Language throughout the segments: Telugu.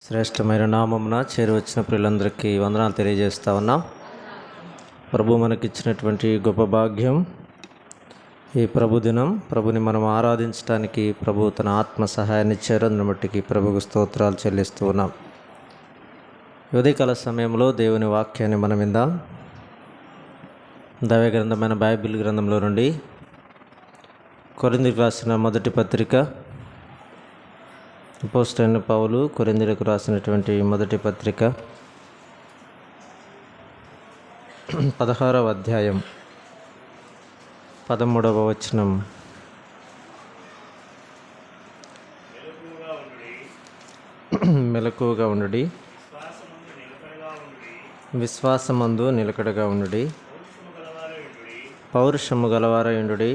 శ్రేష్టమైన నామమున చేరువచ్చిన ప్రియులందరికీ వందనాలు తెలియజేస్తా ఉన్నాం. ప్రభు మనకిచ్చినటువంటి గొప్ప భాగ్యం ఈ ప్రభు దినం. ప్రభుని మనం ఆరాధించడానికి ప్రభు తన ఆత్మ సహాయాన్ని ఇచ్చారు. అందుని బట్టికి ప్రభుకు స్తోత్రాలు చెల్లిస్తూ ఉన్నాం. ఉదయకాల సమయంలో దేవుని వాక్యాన్ని మనం విందాం. దైవ గ్రంథమైన బైబిల్ గ్రంథంలో నుండి కొరింథీయులకు రాసిన మొదటి పత్రిక, అపోస్తలుడైన పౌలు కొరింథీయులకు రాసినటువంటి మొదటి పత్రిక 16వ అధ్యాయం 13వ వచనం. మెలకువగా ఉండుడి, విశ్వాసమందు నిలకడగా ఉండుడి, పౌరుషము గలవారయుండుడి,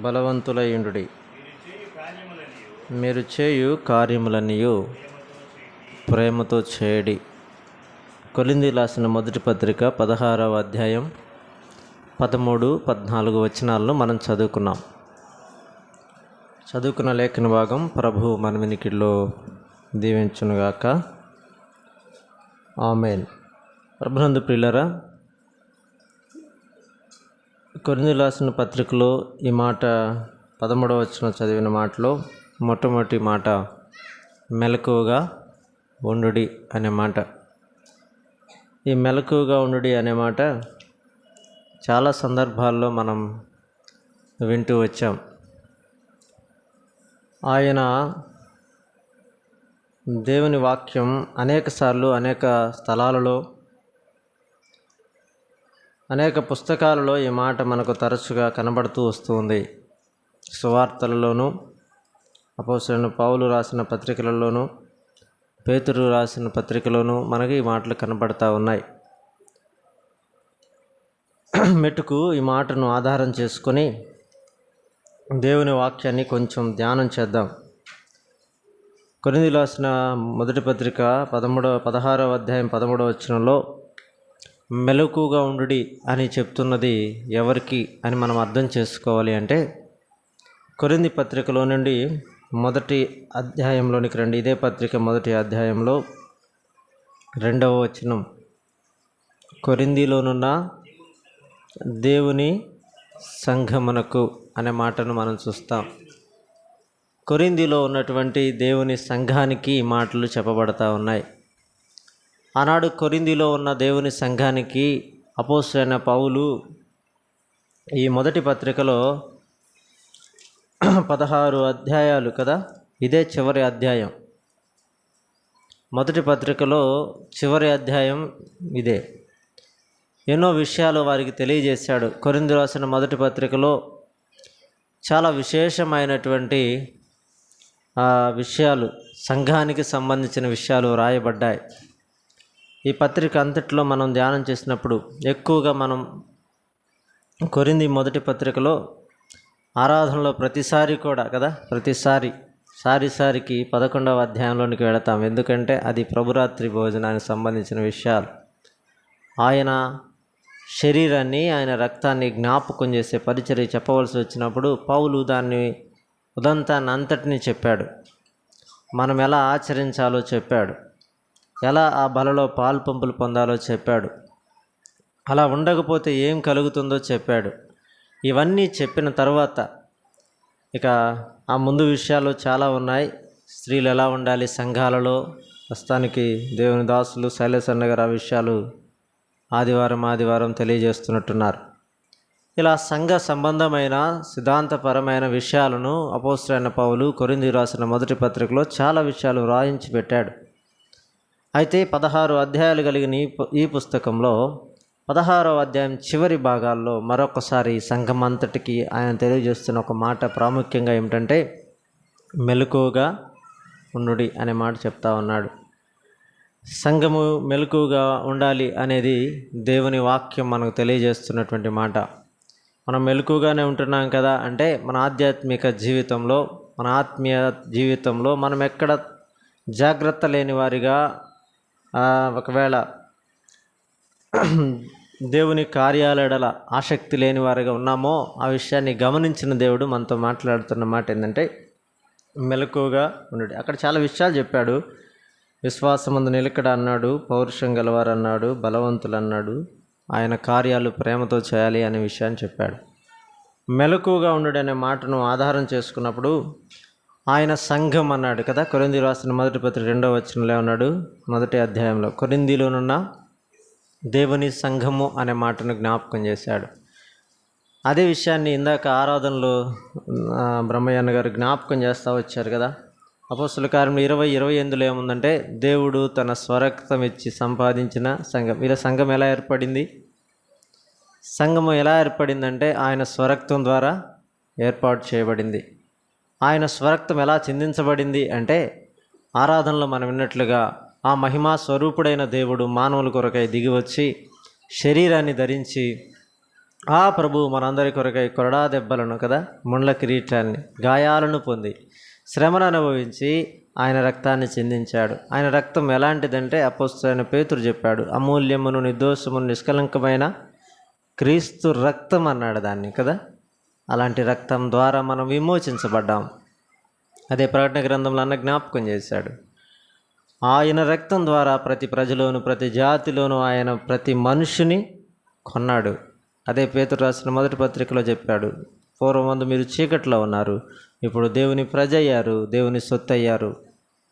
బలవంతులయుండుడి, మీరు చేయు కార్యములన్నీయు ప్రేమతో చేయడి. కొరింథీయులకు రాసిన మొదటి పత్రిక 16వ అధ్యాయం 13, 14 వచనాలను మనం చదువుకున్నాం. చదువుకున్న లేఖన భాగం ప్రభు మన వినికిడిలో దీవించునుగాక. ఆమేన్. ప్రభునందు ప్రియులారా, కొరింథీయులకు రాసిన పత్రికలో ఈ మాట 13వ వచనం చదివిన మాటలో మొట్టమొదటి మాట మెలకువగా ఉండుడి అనే మాట. ఈ మెలకువగా ఉండుడి అనే మాట చాలా సందర్భాల్లో మనం వింటూ వచ్చాం. ఆయన దేవుని వాక్యం అనేకసార్లు అనేక స్థలాలలో అనేక పుస్తకాలలో ఈ మాట మనకు తరచుగా కనబడుతూ వస్తుంది. సువార్తలలోనూ, అపోస్తలుడైన పౌలు రాసిన పత్రికలలోనూ, పేతురు రాసిన పత్రికలోనూ మనకి ఈ మాటలు కనబడతా ఉన్నాయి. మెట్టుకు ఈ మాటను ఆధారం చేసుకొని దేవుని వాక్యాన్ని కొంచెం ధ్యానం చేద్దాం. కొరింథీయులకు రాసిన మొదటి పత్రిక 16వ అధ్యాయం 13వ వచనంలో మెలకువగా ఉండుడి అని చెప్తున్నది ఎవరికి అని మనం అర్థం చేసుకోవాలి అంటే, కొరింథీ పత్రికలో నుండి మొదటి అధ్యాయంలోనికి రండి. ఇదే పత్రిక మొదటి అధ్యాయంలో 2వ వచనం. కొరింథీలోనున్న దేవుని సంఘమునకు అనే మాటను మనం చూస్తాం. కొరింథీలో ఉన్నటువంటి దేవుని సంఘానికి ఈ మాటలు చెప్పబడతా ఉన్నాయి. ఆనాడు కొరింథీలో ఉన్న దేవుని సంఘానికి అపోస్తలుడైన పౌలు ఈ మొదటి పత్రికలో 16 అధ్యాయాలు కదా, ఇదే చివరి అధ్యాయం. మొదటి పత్రికలో చివరి అధ్యాయం ఇదే. ఎన్నో విషయాలు వారికి తెలియజేశాడు. కొరింథీయులకు రాసిన మొదటి పత్రికలో చాలా విశేషమైనటువంటి విషయాలు, సంఘానికి సంబంధించిన విషయాలు రాయబడ్డాయి. ఈ పత్రిక అంతట్లో మనం ధ్యానం చేసినప్పుడు ఎక్కువగా మనం కొరింథీ మొదటి పత్రికలో ఆరాధనలో ప్రతిసారి కూడా కదా, సారికి 11వ అధ్యాయంలోనికి వెళతాం. ఎందుకంటే అది ప్రభురాత్రి భోజనానికి సంబంధించిన విషయాలు. ఆయన శరీరాన్ని, ఆయన రక్తాన్ని జ్ఞాపకం చేసే పరిచర్య చెప్పవలసి వచ్చినప్పుడు పౌలు దాన్ని ఉదంతాన్ని అంతటినీ చెప్పాడు. మనం ఎలా ఆచరించాలో చెప్పాడు, ఎలా ఆ బలలో పాల్పంపులు పొందాలో చెప్పాడు, అలా ఉండకపోతే ఏం కలుగుతుందో చెప్పాడు. ఇవన్నీ చెప్పిన తర్వాత ఇక ఆ ముందు విషయాలు చాలా ఉన్నాయి. స్త్రీలు ఎలా ఉండాలి సంఘాలలో, ప్రస్తుతానికి దేవుని దాసులు శైలేశన్న గారు ఆ విషయాలు ఆదివారం తెలియజేస్తున్నట్టున్నారు. ఇలా సంఘ సంబంధమైన సిద్ధాంతపరమైన విషయాలను అపోస్తలుడైన పౌలు కొరింథీయులకు రాసిన మొదటి పత్రికలో చాలా విషయాలు వ్రాయించి పెట్టాడు. అయితే 16 అధ్యాయాలు కలిగిన ఈ పుస్తకంలో 16వ అధ్యాయం చివరి భాగాల్లో మరొకసారి సంఘం అంతటికి ఆయన తెలియజేస్తున్న ఒక మాట ప్రాముఖ్యంగా ఏమిటంటే మెలకువగా ఉండుడి అనే మాట చెప్తా ఉన్నాడు. సంఘము మెలకువగా ఉండాలి అనేది దేవుని వాక్యం మనకు తెలియజేస్తున్నటువంటి మాట. మనం మెలకువగానే ఉంటున్నాం కదా అంటే మన ఆధ్యాత్మిక జీవితంలో, మన ఆత్మీయ జీవితంలో మనం ఎక్కడ జాగ్రత్త లేని వారిగా, ఒకవేళ దేవుని కార్యాలయల ఆసక్తి లేని వారిగా ఉన్నామో ఆ విషయాన్ని గమనించిన దేవుడు మనతో మాట్లాడుతున్న మాట ఏంటంటే మెలకువగా ఉండు. అక్కడ చాలా విషయాలు చెప్పాడు. విశ్వాసమందు నిలకడ అన్నాడు, పౌరుషం గలవారు అన్నాడు, బలవంతులు అన్నాడు, ఆయన కార్యాలు ప్రేమతో చేయాలి అనే విషయాన్ని చెప్పాడు. మెలకువగా ఉండు అనే మాటను ఆధారం చేసుకున్నప్పుడు ఆయన సంఘం అన్నాడు కదా. కొరింథీ రాసిన మొదటి పత్రిక 2వ వచనంలో ఉన్నాడు, మొదటి అధ్యాయంలో కొరింథీలోనున్న దేవుని సంఘము అనే మాటను జ్ఞాపకం చేశాడు. అదే విషయాన్ని ఇందాక ఆరాధనలో బ్రహ్మయ్యన్న గారు జ్ఞాపకం చేస్తూ వచ్చారు కదా. అపోస్తుల కార్యములు 20:28 ఏముందంటే, దేవుడు తన స్వరక్తం ఇచ్చి సంపాదించిన సంఘం. ఇలా సంఘం ఎలా ఏర్పడింది? సంఘము ఎలా ఏర్పడిందంటే ఆయన స్వరక్తం ద్వారా ఏర్పాటు చేయబడింది. ఆయన స్వరక్తం ఎలా చిందించబడింది అంటే, ఆరాధనలో మనం విన్నట్లుగా ఆ మహిమా స్వరూపుడైన దేవుడు మానవుల కొరకై దిగివచ్చి శరీరాన్ని ధరించి ఆ ప్రభువు మనందరి కొరకై కొరడా దెబ్బలను కదా, ముండ్ల కిరీటాన్ని, గాయాలను పొంది శ్రమను అనుభవించి ఆయన రక్తాన్ని చిందించాడు. ఆయన రక్తం ఎలాంటిదంటే అపోస్తలుడైన పేతురు చెప్పాడు, అమూల్యమును నిర్దోషమును నిష్కలంకమైన క్రీస్తు రక్తం అన్నాడు దాన్ని కదా. అలాంటి రక్తం ద్వారా మనం విమోచించబడ్డాం. అదే ప్రకటన గ్రంథంలో అన్న జ్ఞాపకం చేశాడు. ఆయన రక్తం ద్వారా ప్రతి ప్రజలోను ప్రతి జాతిలోనూ ఆయన ప్రతి మనుషుని కొన్నాడు. అదే పేతురు రాసిన మొదటి పత్రికలో చెప్పాడు, పూర్వమందు మీరు చీకట్లో ఉన్నారు, ఇప్పుడు దేవుని ప్రజ అయ్యారు, దేవుని సొత్తు అయ్యారు.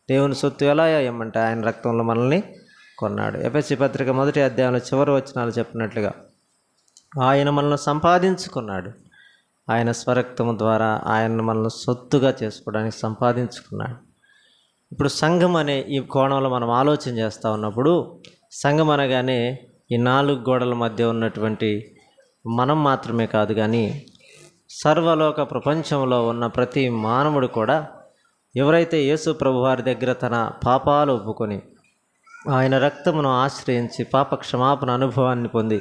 దేవుని సొత్తు ఎలా అయ్యామంటే ఆయన రక్తంలో మనల్ని కొన్నాడు. ఎఫెసీ పత్రిక 1వ అధ్యాయంలో చివరి వచనాలు చెప్పినట్లుగా ఆయన మనల్ని సంపాదించుకున్నాడు. ఆయన స్వరక్తము ద్వారా ఆయన మనల్ని సొత్తుగా చేసుకోవడానికి సంపాదించుకున్నాడు. ఇప్పుడు సంఘం అనే ఈ కోణంలో మనం ఆలోచన చేస్తూ ఉన్నప్పుడు, సంఘం అనగానే ఈ 4 గోడల మధ్య ఉన్నటువంటి మనం మాత్రమే కాదు, కానీ సర్వలోక ప్రపంచంలో ఉన్న ప్రతి మానవుడు కూడా ఎవరైతే యేసు ప్రభువారి దగ్గర తన పాపాలు ఒప్పుకొని ఆయన రక్తమును ఆశ్రయించి పాప క్షమాపణ అనుభవాన్ని పొంది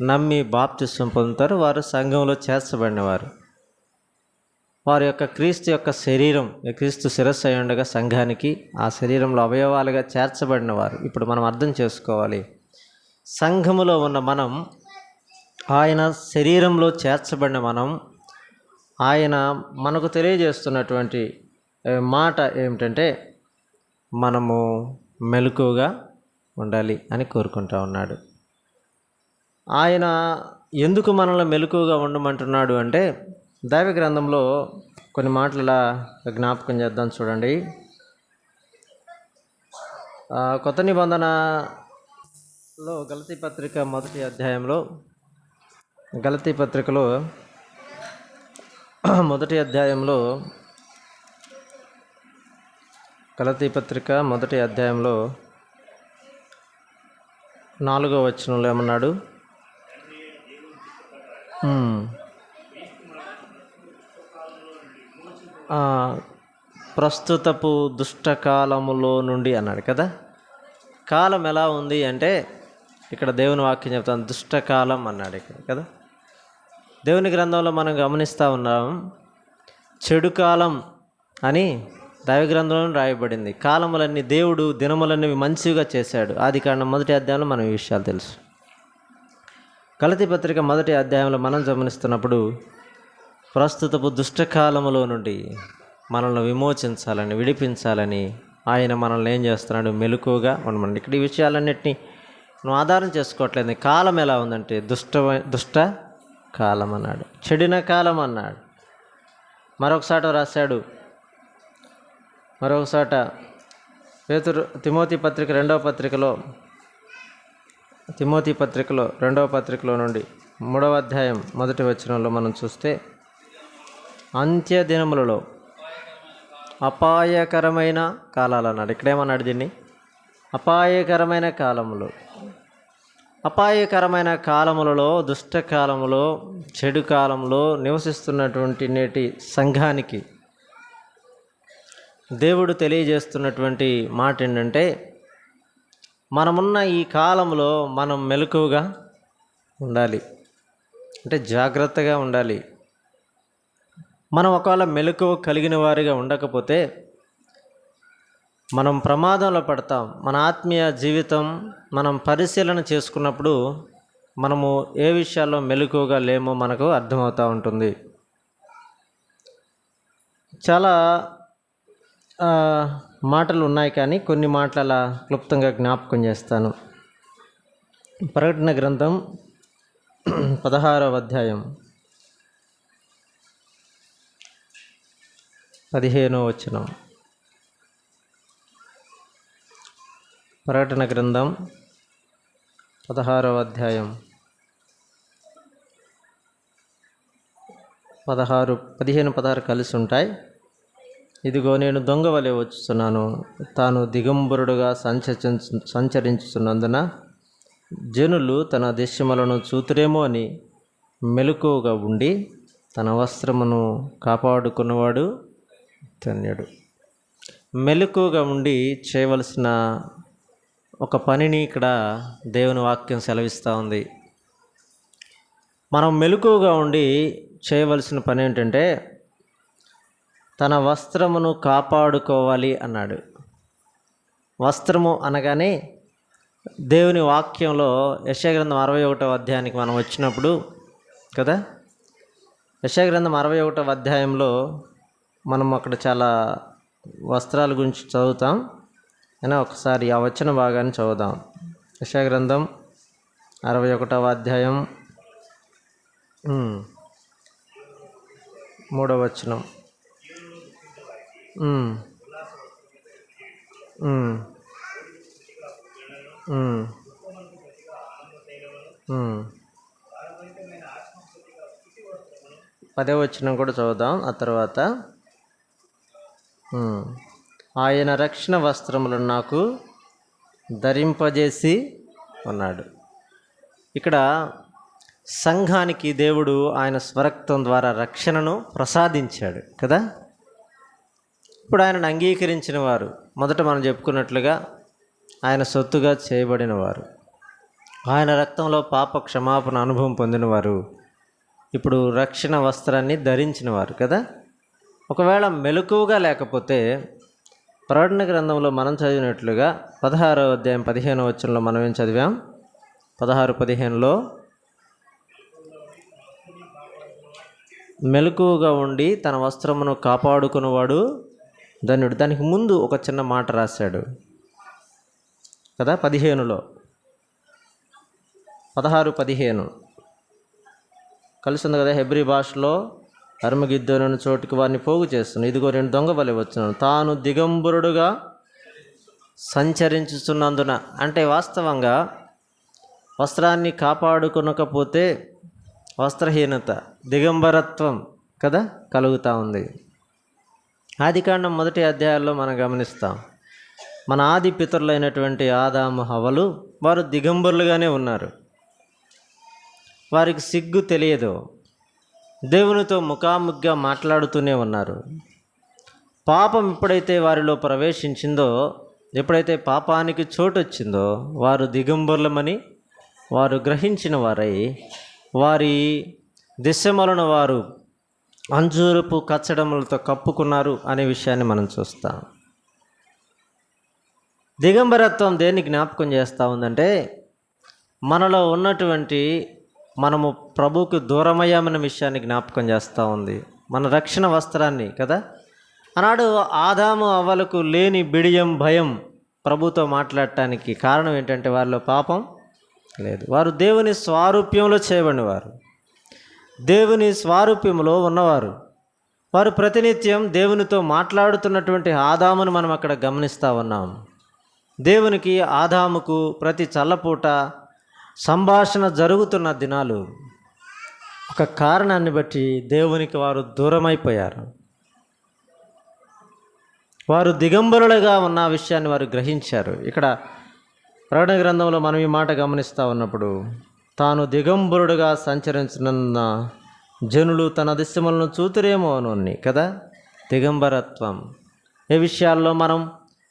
నమ్మి బాప్తిస్వం పొందుతారు, వారు సంఘంలో చేర్చబడినవారు. వారి యొక్క క్రీస్తు యొక్క శరీరం, క్రీస్తు శిరస్సు అయి ఉండగా సంఘానికి ఆ శరీరంలో అవయవాలుగా చేర్చబడిన వారు. ఇప్పుడు మనం అర్థం చేసుకోవాలి, సంఘములో ఉన్న మనం, ఆయన శరీరంలో చేర్చబడిన మనం, ఆయన మనకు తెలియజేస్తున్నటువంటి మాట ఏమిటంటే మనము మెలకువగా ఉండాలి అని కోరుకుంటా ఉన్నాడు. ఆయన ఎందుకు మనల్ని మెలకువగా ఉండమంటున్నాడు అంటే, దైవ గ్రంథంలో కొన్ని మాటలు ఇలా జ్ఞాపకం చేద్దాం చూడండి. కొత్త నిబంధనలో గలతీ పత్రిక 1వ అధ్యాయంలో, గలతీ పత్రికలో 1వ అధ్యాయంలో, గలతీ పత్రిక 1వ అధ్యాయంలో 4వ వచనంలో ఏమన్నాడు? ప్రస్తుతపు దుష్టకాలములో నుండి అన్నాడు కదా. కాలం ఎలా ఉంది అంటే ఇక్కడ దేవుని వాక్యం చెప్తాను, దుష్టకాలం అన్నాడు ఇక్కడ కదా. దేవుని గ్రంథంలో మనం గమనిస్తూ ఉన్నాం, చెడు కాలం అని దైవ గ్రంథంలో రాయబడింది. కాలములన్నీ, దేవుడు దినములన్నీ మంచిగా చేశాడు. ఆదికాండం 1వ అధ్యాయంలో మనం ఈ విషయాలు తెలుసు. గలతీ పత్రిక 1వ అధ్యాయంలో మనం గమనిస్తున్నప్పుడు ప్రస్తుతపు దుష్టకాలములో నుండి మనల్ని విమోచించాలని, విడిపించాలని ఆయన మనల్ని ఏం చేస్తున్నాడు? మెలకువగా ఉండమండి. ఇక్కడ ఈ విషయాలన్నింటినీ నువ్వు ఆధారం చేసుకోవట్లేదు. కాలం ఎలా ఉందంటే దుష్ట కాలం అన్నాడు, చెడిన కాలం అన్నాడు. మరొకసాట రాశాడు, మరొకసాట తిమోతి పత్రిక 2వ పత్రికలో, తిమోతి పత్రికలో 2వ పత్రికలో నుండి 3వ అధ్యాయం 1వ వచనంలో మనం చూస్తే, అంత్య దినములలో అపాయకరమైన కాలాలు అన్నాడు. ఇక్కడేమన్నాడు దీన్ని? అపాయకరమైన కాలములు. అపాయకరమైన కాలములలో, దుష్టకాలములో, చెడు కాలంలో నివసిస్తున్నటువంటి నేటి సంఘానికి దేవుడు తెలియజేస్తున్నటువంటి మాట ఏంటంటే, మనమున్న ఈ కాలంలో మనం మెలకువగా ఉండాలి, అంటే జాగ్రత్తగా ఉండాలి. మనం ఒకవేళ మెలకువ కలిగిన వారిగా ఉండకపోతే మనం ప్రమాదంలో పడతాం. మన ఆత్మీయ జీవితం మనం పరిశీలన చేసుకున్నప్పుడు మనము ఏ విషయాల్లో మెలకువగా లేమో మనకు అర్థమవుతూ ఉంటుంది. చాలా మాటలు ఉన్నాయి, కానీ కొన్ని మాటలు అలా క్లుప్తంగా జ్ఞాపకం చేస్తాను. ప్రకటన గ్రంథం 16వ అధ్యాయం 15వ వచనం. ప్రకటన గ్రంథం 16వ అధ్యాయం 15-16 కలిసి ఉంటాయి. ఇదిగో నేను దొంగ వలె వచ్చుచున్నాను. తాను దిగంబరుడుగా సంచరించుచున్నందున జనులు తన దృశ్యములను చూతురేమో అని మెలకువగా ఉండి తన వస్త్రమును కాపాడుకున్నవాడు ధన్యుడు. మెలకువగా ఉండి చేయవలసిన ఒక పనిని ఇక్కడ దేవుని వాక్యం సెలవిస్తూ ఉంది. మనం మెలకువగా ఉండి చేయవలసిన పని ఏంటంటే తన వస్త్రమును కాపాడుకోవాలి అన్నాడు. వస్త్రము అనగానే దేవుని వాక్యంలో యెషయా గ్రంథం 61వ అధ్యాయానికి మనం వచ్చినప్పుడు కదా, యెషయా గ్రంథం 61వ అధ్యాయంలో మనం అక్కడ చాలా వస్త్రాల గురించి చదువుతాం. అయినా ఒకసారి ఆ వచన భాగాన్ని చదువుదాం. యెషయా గ్రంథం 61వ అధ్యాయం 3వ వచనం. పదే వచనం కూడా చదువుదాం. ఆ తర్వాత ఆయన రక్షణ వస్త్రములను నాకు ధరింపజేసి ఉన్నాడు. ఇక్కడ సంఘానికి దేవుడు ఆయన స్వరక్తం ద్వారా రక్షణను ప్రసాదించాడు కదా. ఇప్పుడు ఆయనను అంగీకరించిన వారు, మొదట మనం చెప్పుకున్నట్లుగా ఆయన సొత్తుగా చేయబడిన వారు, ఆయన రక్తంలో పాప క్షమాపణ అనుభవం పొందినవారు, ఇప్పుడు రక్షణ వస్త్రాన్ని ధరించిన వారు కదా. ఒకవేళ మెలకువగా లేకపోతే ప్రకటన గ్రంథంలో మనం చదివినట్లుగా 16వ అధ్యాయం 15వ వచనంలో మనం ఏం చదివాం? 16-15లో మెలకువగా ఉండి తన వస్త్రమును కాపాడుకున్నవాడు ధన్యుడు. దానికి ముందు ఒక చిన్న మాట రాశాడు కదా 15లో. 16-15 కలిసి ఉంది కదా. హెబ్రీ భాషలో అర్మగిద్దోను చోటుకి వారిని పోగు చేస్తున్నాను. ఇదిగో నేను దొంగ వలె వచ్చున్నాను. తాను దిగంబరుడుగా సంచరించుతున్నందున, అంటే వాస్తవంగా వస్త్రాన్ని కాపాడుకొనకపోతే వస్త్రహీనత, దిగంబరత్వం కదా కలుగుతూ ఉంది. ఆదికాండం 1వ అధ్యాయాల్లో మనం గమనిస్తాం. మన ఆది పితరులైనటువంటి ఆదాము హవ్వలు వారు దిగంబరులుగానే ఉన్నారు. వారికి సిగ్గు తెలియదు. దేవునితో ముఖాముఖిగా మాట్లాడుతూనే ఉన్నారు. పాపం ఎప్పుడైతే వారిలో ప్రవేశించిందో, ఎప్పుడైతే పాపానికి చోటు వచ్చిందో, వారు దిగంబరులమని వారు గ్రహించిన వారై వారి దిశమలను వారు అంజూరపు కచ్చడములతో కప్పుకున్నారు అనే విషయాన్ని మనం చూస్తాం. దిగంబరత్వం దేన్ని జ్ఞాపకం చేస్తూ ఉందంటే మనలో ఉన్నటువంటి మనము ప్రభువుకు దూరమయ్యామన్న విషయాన్ని జ్ఞాపకం చేస్తూ ఉంది. మన రక్షణ వస్త్రాన్ని కదా. ఆనాడు ఆదాము అవ్వలకు లేని బిడియం, భయం ప్రభుతో మాట్లాడటానికి కారణం ఏంటంటే వారిలో పాపం లేదు. వారు దేవుని స్వారూప్యంలో చేయబడినవారు, దేవుని స్వారూప్యంలో ఉన్నవారు. వారు ప్రతినిత్యం దేవునితో మాట్లాడుతున్నటువంటి ఆదామును మనం అక్కడ గమనిస్తూ ఉన్నాం. దేవునికి ఆదాముకు ప్రతి చల్లపూట సంభాషణ జరుగుతున్న దినాలు. ఒక కారణాన్ని బట్టి దేవునికి వారు దూరమైపోయారు. వారు దిగంబరులుగా ఉన్న విషయాన్ని వారు గ్రహించారు. ఇక్కడ ప్రకటన గ్రంథంలో మనం ఈ మాట గమనిస్తూ ఉన్నప్పుడు, తాను దిగంబరుడుగా సంచరించిన జనులు తన దిశములను చూతురేమో అని కదా. దిగంబరత్వం ఏ విషయాల్లో మనం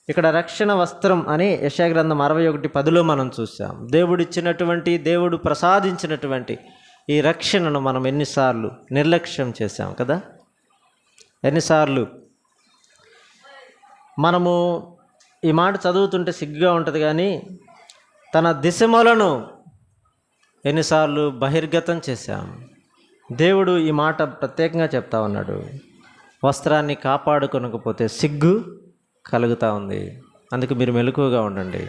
ఇక్కడ రక్షణ వస్త్రం అని యెషయా గ్రంథం 61:10లో మనం చూసాం. దేవుడిచ్చినటువంటి, దేవుడు ప్రసాదించినటువంటి ఈ రక్షణను మనం ఎన్నిసార్లు నిర్లక్ష్యం చేశాం కదా. ఎన్నిసార్లు మనము ఈ మాట చదువుతుంటే సిగ్గుగా ఉంటుంది, కానీ తన దిశములను ఎన్నిసార్లు బహిర్గతం చేశాం. దేవుడు ఈ మాట ప్రత్యేకంగా చెప్తా ఉన్నాడు. వస్త్రాన్ని కాపాడుకొనకపోతే సిగ్గు కలుగుతూ ఉంది. అందుకు మీరు మెలకువగా ఉండండి.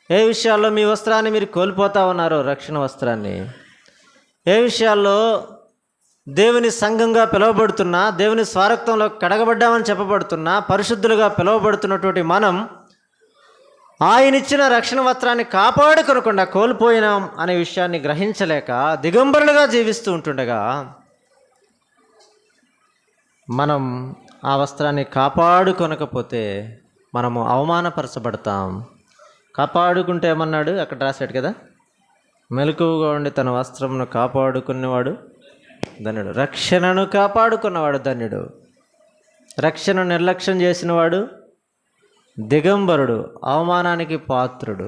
ఏ విషయాల్లో మీ వస్త్రాన్ని మీరు కోల్పోతూ ఉన్నారో, రక్షణ వస్త్రాన్ని, ఏ విషయాల్లో దేవుని సంఘంగా పిలువబడుతున్నా, దేవుని స్వారక్తంలో కడగబడ్డామని చెప్పబడుతున్నా, పరిశుద్ధులుగా పిలువబడుతున్నటువంటి మనం ఆయన ఇచ్చిన రక్షణ వస్త్రాన్ని కాపాడుకొనకుండా కోల్పోయినాం అనే విషయాన్ని గ్రహించలేక దిగంబరులుగా జీవిస్తూ ఉంటుండగా, మనం ఆ వస్త్రాన్ని కాపాడుకొనకపోతే మనము అవమానపరచబడతాం. కాపాడుకుంటే ఏమన్నాడు అక్కడ రాశాడు కదా, మెలకువగా ఉండి తన వస్త్రమును కాపాడుకునేవాడు ధన్యుడు. రక్షణను కాపాడుకున్నవాడు ధన్యుడు. రక్షణ నిర్లక్ష్యం చేసినవాడు దిగంబరుడు, అవమానానికి పాత్రుడు.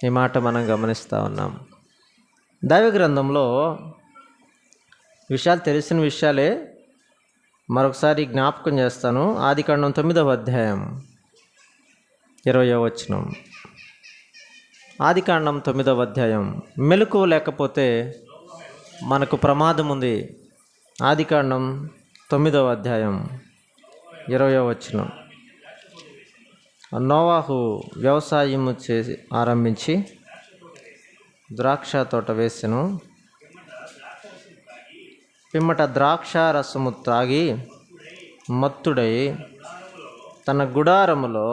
ఈ మాట మనం గమనిస్తూ ఉన్నాం. దైవ గ్రంథంలో విషయాలు తెలిసిన విషయాలే మరొకసారి జ్ఞాపకం చేస్తాను. ఆదికాండం 9వ అధ్యాయం 20వ వచనం. ఆదికాండం 9వ అధ్యాయం. మెలకువ లేకపోతే మనకు ప్రమాదం ఉంది. ఆదికాండం 9వ అధ్యాయం 20వ వచనం. నోవాహు వ్యవసాయము చేసి ఆరంభించి ద్రాక్ష తోట వేసెను. పిమ్మట ద్రాక్ష రసము త్రాగి మత్తుడై తన గుడారములో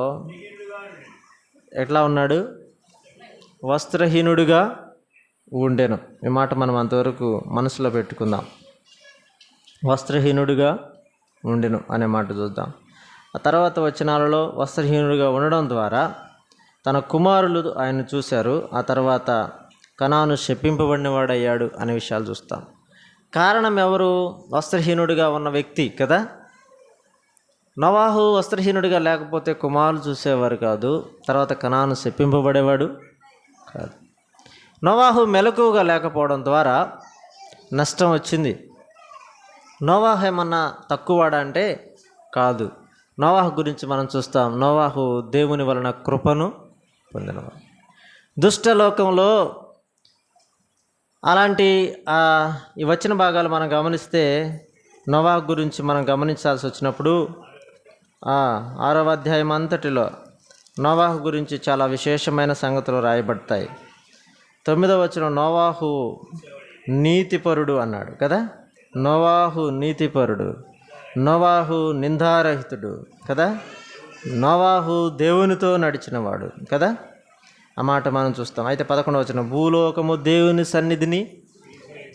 ఎట్లా ఉన్నాడు? వస్త్రహీనుడిగా ఉండెను. ఈ మాట మనం అంతవరకు మనసులో పెట్టుకుందాం. వస్త్రహీనుడిగా ఉండెను అనే మాట చూద్దాం. ఆ తర్వాత వచనాలలో వస్త్రహీనుడిగా ఉండడం ద్వారా తన కుమారులు ఆయన చూశారు. ఆ తర్వాత కనాను శపింపబడినవాడయ్యాడు అనే విషయాలు చూస్తాం. కారణం ఎవరు? వస్త్రహీనుడిగా ఉన్న వ్యక్తి కదా. నోవాహు వస్త్రహీనుడిగా లేకపోతే కుమారులు చూసేవారు కాదు, తర్వాత కనాను శపింపబడేవాడు కాదు. నోవాహు మెలకువగా లేకపోవడం ద్వారా నష్టం వచ్చింది. నోవాహు ఏమన్నా తక్కువవాడా అంటే కాదు. నోవాహు గురించి మనం చూస్తాం. నోవాహు దేవుని వలన కృపను పొందినవాడు. దుష్టలోకంలో అలాంటి ఈ వచ్చిన భాగాలు మనం గమనిస్తే నోవాహు గురించి మనం గమనించాల్సి వచ్చినప్పుడు 6వ అధ్యాయం అంతటిలో నోవాహు గురించి చాలా విశేషమైన సంగతులు రాయబడతాయి. 9వ వచనం నోవాహు నీతిపరుడు అన్నాడు కదా. నోవాహు నీతిపరుడు, నోవాహు నిందారహితుడు కదా. నోవాహు దేవునితో నడిచినవాడు కదా. ఆ మాట మనం చూస్తాం. అయితే 11వ వచనం భూలోకము దేవుని సన్నిధిని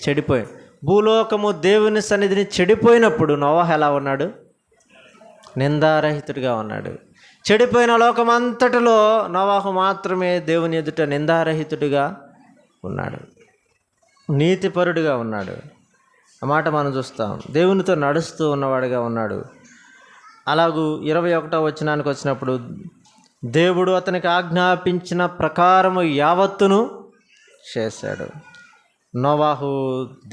చెడిపోయింది. భూలోకము దేవుని సన్నిధిని చెడిపోయినప్పుడు నోవాహు ఎలా ఉన్నాడు? నిందారహితుడిగా ఉన్నాడు. చెడిపోయిన లోకమంతటిలో నోవాహు మాత్రమే దేవుని ఎదుట నిందారహితుడిగా ఉన్నాడు, నీతిపరుడిగా ఉన్నాడు. ఆ మాట మనం చూస్తాం. దేవునితో నడుస్తూ ఉన్నవాడిగా ఉన్నాడు. అలాగూ 21వ వచనానికి వచ్చినప్పుడు దేవుడు అతనికి ఆజ్ఞాపించిన ప్రకారము యావత్తును చేశాడు. నోవాహు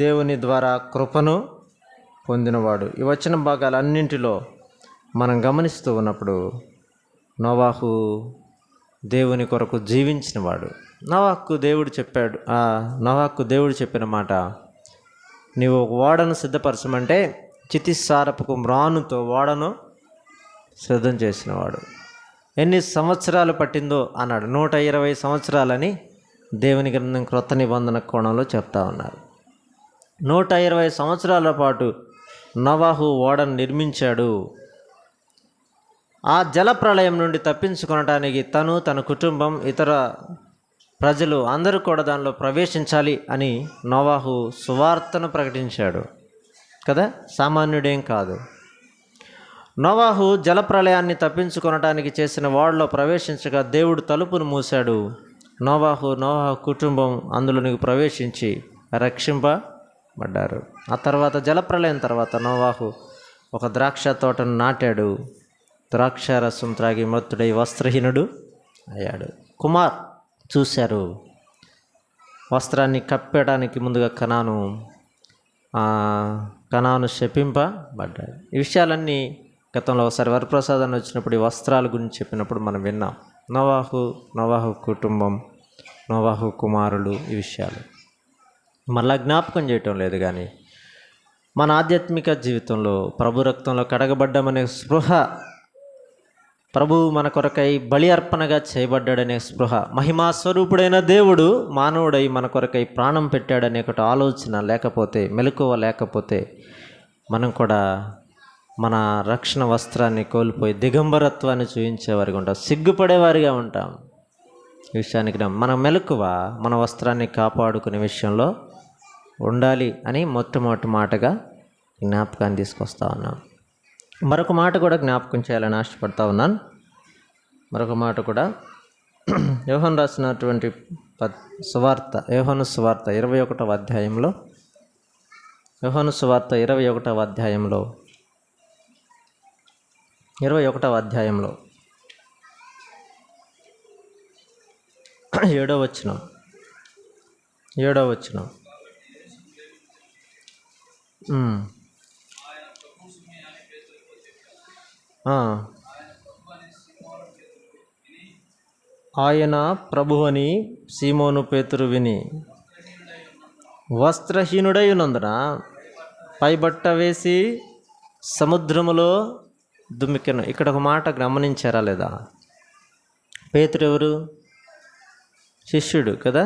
దేవుని ద్వారా కృపను పొందినవాడు. ఈ వచన భాగాలన్నింటిలో మనం గమనిస్తూ ఉన్నప్పుడు నోవాహు దేవుని కొరకు జీవించినవాడు. నోవాహుకు దేవుడు చెప్పిన మాట, నీవు ఓడను సిద్ధపరచమంటే చితిసారపు మ్రానుతో ఓడను సిద్ధం చేసినవాడు. ఎన్ని సంవత్సరాలు పట్టిందో అన్నాడు. 120 సంవత్సరాలని దేవుని గ్రంథం క్రొత్త నిబంధన కోణంలో చెప్తా ఉన్నారు. 120 సంవత్సరాల పాటు నోవాహు ఓడను నిర్మించాడు. ఆ జల ప్రళయం నుండి తప్పించుకొనడానికి తను, తన కుటుంబం, ఇతర ప్రజలు అందరూ కూడా దానిలో ప్రవేశించాలి అని నోవాహు సువార్తను ప్రకటించాడు కదా. సామాన్యుడేం కాదు. నోవాహు జలప్రళయాన్ని తప్పించుకొనటానికి చేసిన ఓడలో ప్రవేశించగా దేవుడు తలుపును మూశాడు. నోవాహు కుటుంబం అందులోనికి ప్రవేశించి రక్షింపబడ్డారు. ఆ తర్వాత జలప్రళయం తర్వాత నోవాహు ఒక ద్రాక్ష తోటను నాటాడు. ద్రాక్ష రసం త్రాగి మత్తుడై వస్త్రహీనుడు అయ్యాడు. కుమార్ చూశారు. వస్త్రాన్ని కప్పడానికి ముందుగా కనాను శపింపబడ్డాడు. ఈ విషయాలన్నీ గతంలో ఒకసారి వరప్రసాదాన్ని వచ్చినప్పుడు ఈ వస్త్రాల గురించి చెప్పినప్పుడు మనం విన్నాం. నోవాహు కుటుంబం, నోవాహు కుమారులు, ఈ విషయాలు మళ్ళా జ్ఞాపకం చేయటం లేదు. కానీ మన ఆధ్యాత్మిక జీవితంలో ప్రభు రక్తంలో కడగబడ్డామనే స్పృహ ప్రభువు మన కొరకై బలి అర్పణగా చేయబడ్డాడనే స్పృహ, మహిమా స్వరూపుడైన దేవుడు మానవుడై మన కొరకై ప్రాణం పెట్టాడనే ఒకటి ఆలోచన లేకపోతే, మెలకువ లేకపోతే మనం కూడా మన రక్షణ వస్త్రాన్ని కోల్పోయి దిగంబరత్వాన్ని చూపించేవారిగా ఉంటాం, సిగ్గుపడేవారిగా ఉంటాం. ఈ విషయానికి మన మెలకువ మన వస్త్రాన్ని కాపాడుకునే విషయంలో ఉండాలి అని మొట్టమొదటి మాటగా జ్ఞాపకాన్ని తీసుకొస్తా ఉన్నాం. మరొక మాట కూడా జ్ఞాపకం చేయాలని ఆశపడతా ఉన్నాను. మరొక మాట కూడా యోహాను రాసినటువంటి సువార్త, యోహాను సువార్త 21వ అధ్యాయంలో, యోహాను సువార్త 21వ అధ్యాయంలో 7వ వచనం. ఆయన ప్రభువని సీమోను పేతురు విని వస్త్రహీనుడై ఉన్నందున పైబట్ట వేసి సముద్రములో దుమ్మికెను. ఇక్కడ ఒక మాట గమనించారా లేదా? పేతురు ఎవరు? శిష్యుడు కదా.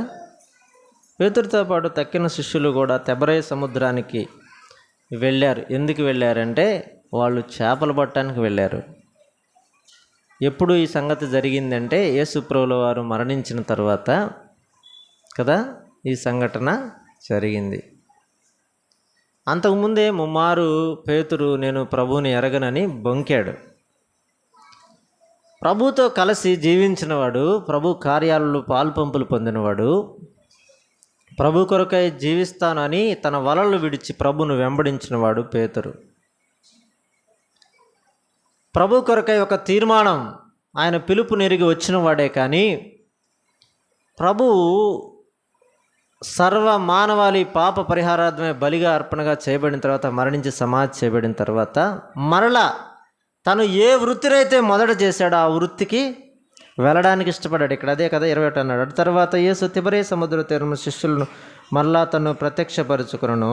పేతురుతో పాటు తక్కిన శిష్యులు కూడా తెబరే సముద్రానికి వెళ్ళారు. ఎందుకు వెళ్ళారంటే వాళ్ళు చేపలు పట్టడానికి వెళ్ళారు. ఎప్పుడు ఈ సంగతి జరిగిందంటే యేసు ప్రభువుల వారు మరణించిన తర్వాత కదా ఈ సంఘటన జరిగింది. అంతకుముందే ముమ్మారు పేతురు నేను ప్రభువుని ఎరగనని బొంకాడు. ప్రభుతో కలిసి జీవించినవాడు, ప్రభు కార్యాలలో పాల్పంపులు పొందినవాడు, ప్రభు కొరకై జీవిస్తానని తన వలలు విడిచి ప్రభును వెంబడించినవాడు పేతురు. ప్రభు కొరకై ఒక తీర్మానం, ఆయన పిలుపు నెరిగి వచ్చిన వాడే. కానీ ప్రభువు సర్వ మానవాళి పాప పరిహారార్థమే బలిగా అర్పణగా చేయబడిన తర్వాత, మరణించి సమాధి చేయబడిన తర్వాత మరలా తను ఏ వృత్తినైతే మొదట చేశాడో ఆ వృత్తికి వెళ్ళడానికి ఇష్టపడ్డాడు. ఇక్కడ అదే కదా 21 అన్నాడు. తర్వాత యేసు తిబరే సముద్ర తీరము శిష్యులను మరలా తను ప్రత్యక్షపరుచుకును.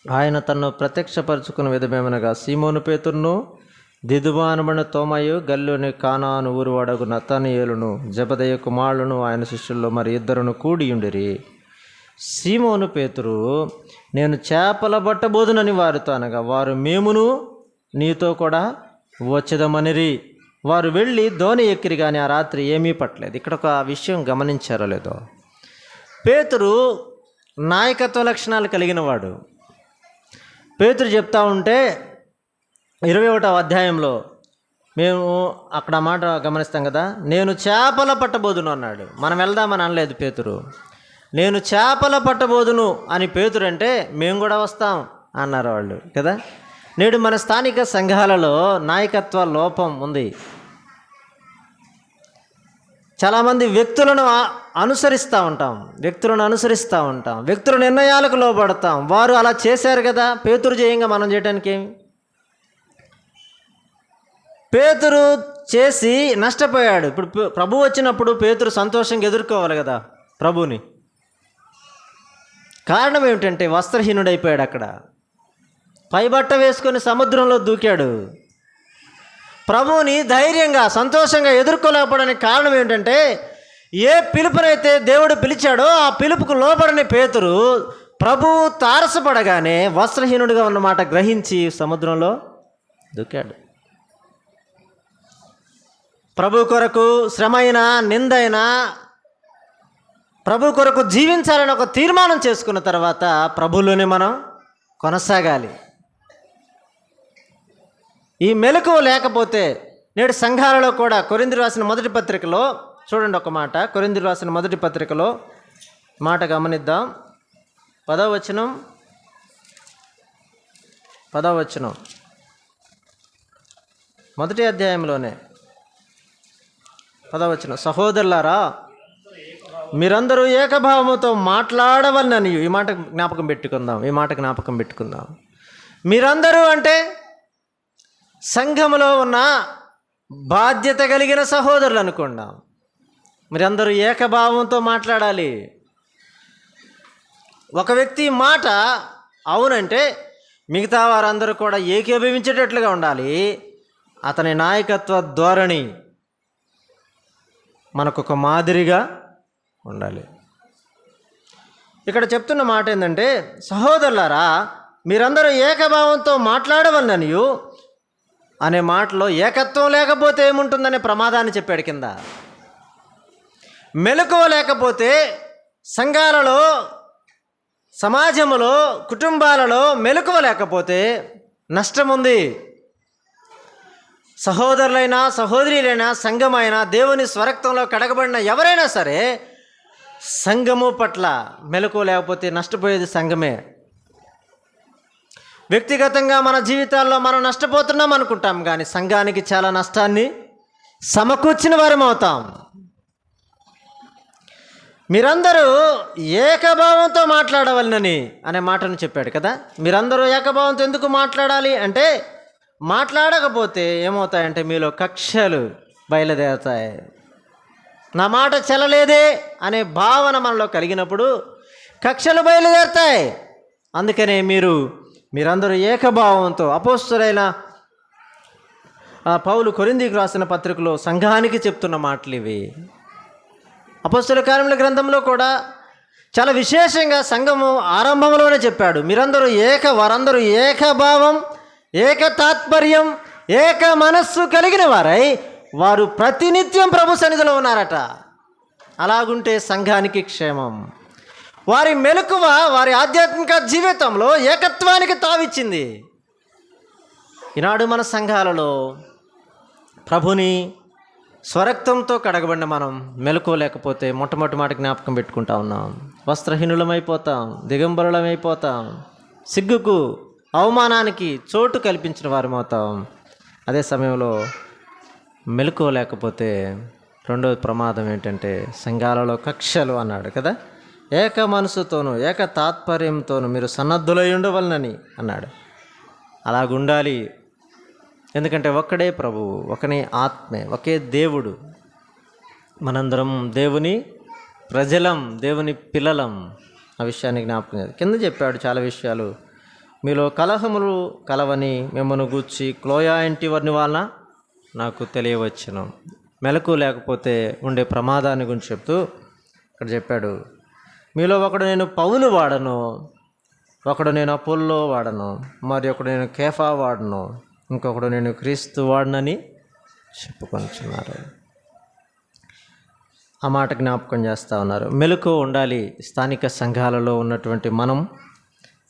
ఆయన తను ప్రత్యక్షపరుచుకున్న విధమేమనగా సీమోను పేతురును, దిదుమానబడిన తోమయు, గల్లుని కానాను ఊరువాడగు నతనయేలును, జబదయి కుమారులను ఆయన శిష్యుల్లో మరి 2 కూడియుండిరి. సీమోను పేతురు నేను చేపల పట్టబోదునని వారితో అనగా, వారు మేమును నీతో కూడా వచ్చేదమనిరి. వారు వెళ్ళి దోణి ఎక్కిరి, కానీ ఆ రాత్రి ఏమీ పట్టలేదు. ఇక్కడ ఒక విషయం గమనించారో లేదో, పేతురు నాయకత్వ లక్షణాలు కలిగిన వాడు. పేతురు చెప్తా ఉంటే 21వ అధ్యాయంలో మేము అక్కడ మాట గమనిస్తాం కదా, నేను చేపల పట్టబోదును అన్నాడు. మనం వెళ్దామని అనలేదు పేతురు. నేను చేపల పట్టబోదును అని పేతురు అంటే మేము కూడా వస్తాం అన్నారు వాళ్ళు కదా. నేడు మన స్థానిక సంఘాలలో నాయకత్వ లోపం ఉంది. చాలామంది వ్యక్తులను అనుసరిస్తూ ఉంటాం, వ్యక్తుల నిర్ణయాలకు లోబడతాం. వారు అలా చేశారు కదా, పేతురు చేయంగా మనం చేయడానికి ఏమి? పేతురు చేసి నష్టపోయాడు. ఇప్పుడు ప్రభు వచ్చినప్పుడు పేతురు సంతోషంగా ఎదుర్కోవాలి కదా ప్రభుని. కారణం ఏమిటంటే వస్త్రహీనుడైపోయాడు. అక్కడ పైబట్ట వేసుకొని సముద్రంలో దూకాడు. ప్రభువుని ధైర్యంగా సంతోషంగా ఎదుర్కోలేకపోవడానికి కారణం ఏంటంటే, ఏ పిలుపునైతే దేవుడు పిలిచాడో ఆ పిలుపుకు లోబడని పేతురు ప్రభువు తారసపడగానే వస్త్రహీనుడిగా ఉన్నమాట గ్రహించి సముద్రంలో దూకాడు. ప్రభు కొరకు శ్రమైన, నిందైన, ప్రభు కొరకు జీవించాలని ఒక తీర్మానం చేసుకున్న తర్వాత ప్రభువులోనే మనం కొనసాగాలి. ఈ మెలకువ లేకపోతే నేడు సంఘాలలో కూడా కొరింథీయులకు రాసిన మొదటి పత్రికలో చూడండి ఒక మాట. కొరింథీయులకు రాసిన మొదటి పత్రికలో మాట గమనిద్దాం. 10వ వచనం మొదటి అధ్యాయంలోనే 10వ వచనం, సహోదరులారా మీరందరూ ఏకభావముతో మాట్లాడవలనని. ఈ మాట జ్ఞాపకం పెట్టుకుందాం. మీరందరూ అంటే సంఘములో ఉన్న బాధ్యత కలిగిన సహోదరులు అనుకున్నాం. మీరందరూ ఏకభావంతో మాట్లాడాలి. ఒక వ్యక్తి మాట అవునంటే మిగతా వారందరూ కూడా ఏకీభవించేటట్లుగా ఉండాలి. అతని నాయకత్వ ధోరణి మనకొక మాదిరిగా ఉండాలి. ఇక్కడ చెప్తున్న మాట ఏంటంటే, సహోదరులారా మీరందరూ ఏకభావంతో మాట్లాడవలననియు అనే మాటలో ఏకత్వం లేకపోతే ఏముంటుందనే ప్రమాదాన్ని చెప్పాడు కింద. మెలకువ లేకపోతే సంఘాలలో, సమాజంలో, కుటుంబాలలో మెలకువ లేకపోతే నష్టం ఉంది. సహోదరులైనా సహోదరులైనా సంఘమైనా దేవుని స్వరక్తంలో కడగబడిన ఎవరైనా సరే సంఘము పట్ల మెలకువ లేకపోతే నష్టపోయేది సంఘమే. వ్యక్తిగతంగా మన జీవితాల్లో మనం నష్టపోతున్నాం అనుకుంటాం, కానీ సంఘానికి చాలా నష్టాన్ని సమకూర్చిన వారం అవుతాం. మీరందరూ ఏకభావంతో మాట్లాడవలనని అనే మాటను చెప్పాడు కదా. మీరందరూ ఏకభావంతో ఎందుకు మాట్లాడాలి అంటే, మాట్లాడకపోతే ఏమవుతాయంటే మీలో కక్షలు బయలుదేరుతాయి. నా మాట చెల్లలేదే అనే భావన మనలో కలిగినప్పుడు కక్షలు బయలుదేరుతాయి. అందుకనే మీరందరూ ఏకభావంతో, అపోస్తలుడైన పౌలు కొరింథీయులకు రాసిన పత్రికలో సంఘానికి చెప్తున్న మాటలు ఇవి. అపోస్తలుల కార్యముల గ్రంథంలో కూడా చాలా విశేషంగా సంఘము ఆరంభంలోనే చెప్పాడు, వారందరూ ఏకభావం, ఏక తాత్పర్యం, ఏక మనస్సు కలిగిన వారై వారు ప్రతినిత్యం ప్రభు సన్నిధిలో ఉన్నారట. అలాగుంటే సంఘానికి క్షేమం. వారి మెలకువ వారి ఆధ్యాత్మిక జీవితంలో ఏకత్వానికి తావిచ్చింది. ఈనాడు మన సంఘాలలో ప్రభుని స్వరక్తంతో కడగబడిన మనం మెలకువ లేకపోతే మొట్టమొదటి మాట జ్ఞాపకం పెట్టుకుంటా ఉన్నాం. వస్త్రహీనులమైపోతాం, దిగంబరులమైపోతాం, సిగ్గుకు అవమానానికి చోటు కల్పించిన వారమవుతాం. అదే సమయంలో మెలకువ లేకపోతే రెండవ ప్రమాదం ఏంటంటే సంఘాలలో కక్షలు అన్నాడు కదా. ఏక మనసుతోనూ ఏక తాత్పర్యంతోనూ మీరు సన్నద్ధులై ఉండవలనని అన్నాడు. అలాగుండాలి. ఎందుకంటే ఒక్కడే ప్రభువు, ఒకనే ఆత్మే, ఒకే దేవుడు. మనందరం దేవుని ప్రజలం, దేవుని పిల్లలం. ఆ విషయాన్ని జ్ఞాపకం చేయాలి. కింద చెప్పాడు చాలా విషయాలు. మీలో కలహములు కలవని మిమ్మల్ని గూర్చి క్లోయా ఇంటి వారిని వలన నాకు తెలియవచ్చును. మెలకు లేకపోతే ఉండే ప్రమాదాన్ని గురించి చెప్తూ ఇక్కడ చెప్పాడు, మీలో ఒకడు నేను పౌలు వాడను, ఒకడు నేను అపోల్లో వాడను, మరి ఒకడు నేను కేఫా వాడను, ఇంకొకడు నేను క్రీస్తు వాడనని చెప్పుకొంటున్నారు. ఆ మాట జ్ఞాపకం చేస్తూ ఉన్నారు. మెలకు ఉండాలి. స్థానిక సంఘాలలో ఉన్నటువంటి మనం